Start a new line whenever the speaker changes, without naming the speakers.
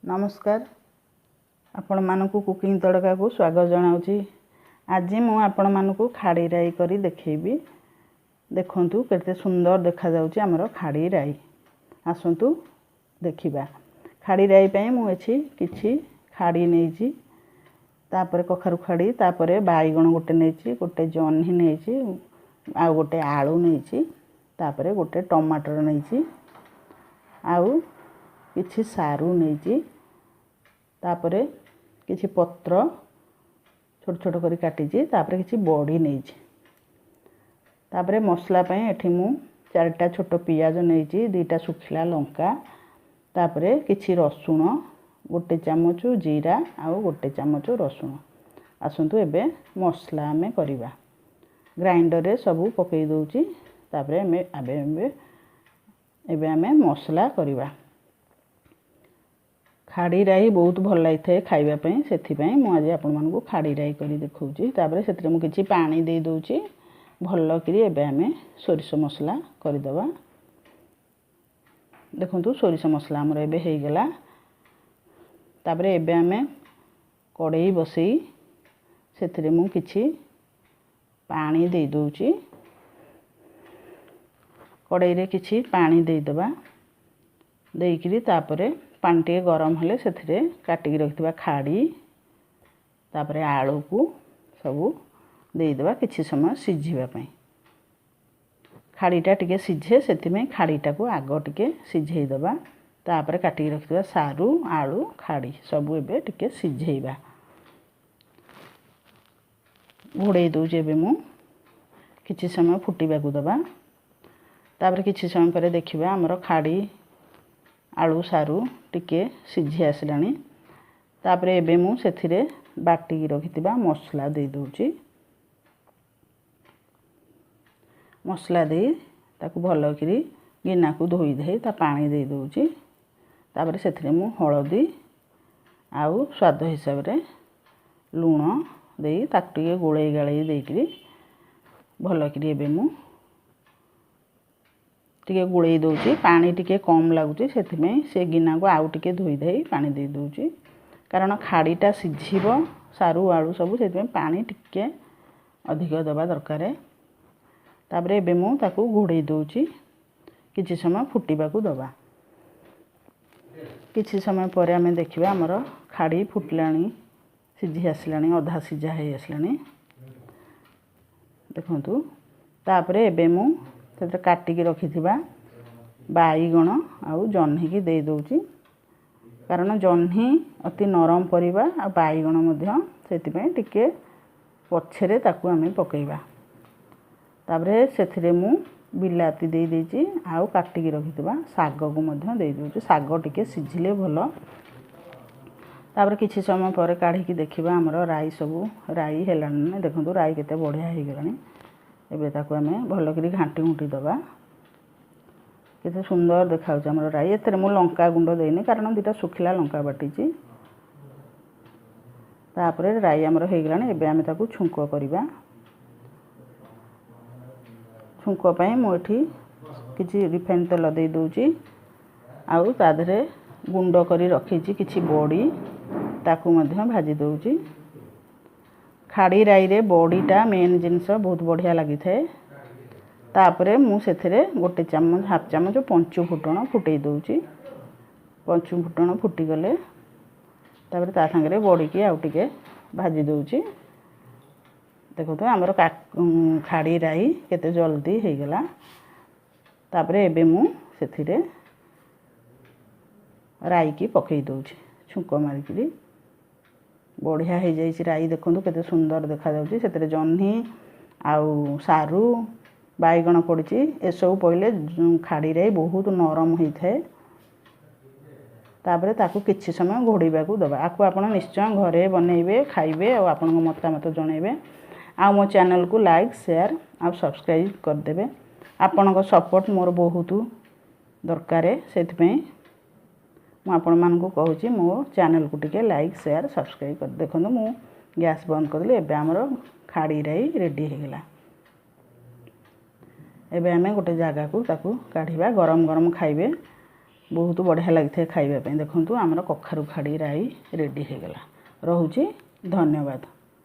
नमस्कार आपण मानकु कुकिंग तड़का को स्वागत जनाऊँगी। आज मु आपण मानकु खाड़ी राई करी देखैबी। देखंतु केते सुंदर देखा जाउची हमर खाड़ी राई। आसंतु देखिबा। खाड़ी राई पई मु एछि किछि खाड़ी नेछि, तापरे कखारु खाड़ी, तापरे बाईगण गोटे नेछि, गोटे जन्ही नेछि, आ गोटे आलू नेछि, तापरे गोटे टमाटर नेछि, आउ किछि सारू नेछि, तापरे किछि पत्र छोट छोट करी काटिछि, तापरे किछि बड़ी नेछि, तापरे मसला पई एठी मु 4टा छोट पियाज नेछि, 2टा सुखिला लंका, तापरे किछि रसुण, गोटे चामच जीरा आउ गोटे चामच रसुण। आसंतु एबे मसला हमें करिबा। ग्राइंडर रे सब पकई दउछि, तापरे एबे हमें मसला करिबा। खाड़ी राई बहुत भल लागिଥାଏ खाइबा पई, सेथि पई मु आज आपन मानकु खाड़ी राई करी देखौछि। तापरे सेतरे मु किछि पानी दे दउछि भल्ल करी। एबे हमें सोरिष मसला करि दबा। देखंतु सोरिष मसला हमर एबे हेइ गेला। तापरे एबे हमें कड़ाई बसई, सेथरे मु किछि पानी दे दउछि। कड़ाई रे किछि पानी दे दबा। देइकरी तापरे पानी टे गरम हेले सेथरे काटिकी रखिबा खाड़ी, तापरे आलू को सब दे दबा किछि समय सिझिबा पई। खाड़ीटा टिके सिझे सेति में खाड़ीटा को आगो टिके सिझेई दबा। तापरे काटिकी रखिबा सारू, आलू, खाड़ी सब एबे टिके सिझेइबा। घोड़े दउजे एबे मु किछि समय फुटीबा को दबा। तापरे किछि समय परे देखिबा हमर खाड़ी, आलू, सारू टिके सिझी आसलानी। तापरे एबे मु सेथिरे बाटी रखितिबा मसला दे दउची। मसला दे ताकू भलो करी गिना को धोई दे ता पानी दे दउची। तापरे सेथिरे मु हळदी आउ स्वाद हिसाब रे लूण दे ताकू टिके गोळेई गाळेई दे करी भलो करी एबे मु टिके गुड़े दउची। पानी टिके कम लागुची, सेथि में से गिना को आउ टिके धोई दे पानी दे दउची, कारण खाड़ीटा सिझिबो सारू आलू सब, सेथि में पानी टिके अधिक दबा दरकार। तापरे एबे मु ताकू घोड़े दउची, किछि समय फुटीबा को दबा। किछि समय परे हमें देखिबा हमर खाड़ी फुटलानी, सिझी आसलानी, अधा सिझा हे आसलानी। देखंतु तापरे एबे मु सेते काटिकी रखिथिबा बाईगण आउ जन्ही की दे दउची, कारण जन्ही अति नरम परिबा आ बाईगण मध्य, सेति में टिके पछरे ताकू हमें पकेइबा। तापरे सेथिरे मु बिलाती दे देची आउ काटिकी रखिथिबा साग को मध्य दे दउची। साग टिके सिझिले भलो। तापरे किछि समय परे काढी की देखिबा हमर राई सब राई हेलानी। देखंतु राई केते बढ़िया हे गेलानी। एबे ताकू हमें भलो करी घांटी घुंटी दबा। केते सुंदर देखाउछ हमर राई। एतरे मु लंका गुंड देनी, कारण 2टा सुखिला लंका बाटीची। तापरे राई हमर हे गेलानी। एबे हमें ताकू छुंको करिबा। छुंको पई मु एठी किछि रिफाइन तेल दे दउची, आउ ता धरे गुंड करी रखीची किछि बड़ी, ताकू मध्य भाजी दउची। खाड़ी राई रे बड़ीटा मेन जिनस बहुत बढ़िया लगी थाए। तापरे मु सेथिरे गोटे चामच हाफ चामच पंचु फुटण फुटई दउची। पंचु फुटण फुटी गले तापरे ता संगे बड़ी की आउ टिके भाजी दउची। देखो तो हमर खाड़ी राई केते जल्दी हे गेला। तापरे एबे मु सेथिरे राई की पकई दउची, छुंको मारी की बढ़िया हो जाइए राई। देखो केते सुंदर देखा जाउची। सेतरे जन्ही आउ सारू बाईगण पड़ीची। ए सब पहिले खाड़ी राई बहुत नरम होई थाए। तापरे ताकू किछि समय घोड़ीबा को दबा। आकू आपण निश्चय घरे बनेइबे, खाइबे और आपण मतामत जणेबे। आ मो चैनल को लाइक, शेयर और सब्सक्राइब कर देबे। आपण को सपोर्ट मोर बहुत दरकार, सेति पई मु आपण मान को कहूची मो चैनल को टिके लाइक, शेयर, सब्सक्राइब कर। देखो मु गैस बंद कर देले। एबे हमर खाड़ी राई रेडी हे गेला। एबे हमें गोटे जगह को ताकू काढिबा। गरम गरम खाइबे बहुत बढ़िया लगी खाइबा पे। देखंतु आमर कखारु खाड़ी राई रेडी हो गला। रहुची धन्यवाद।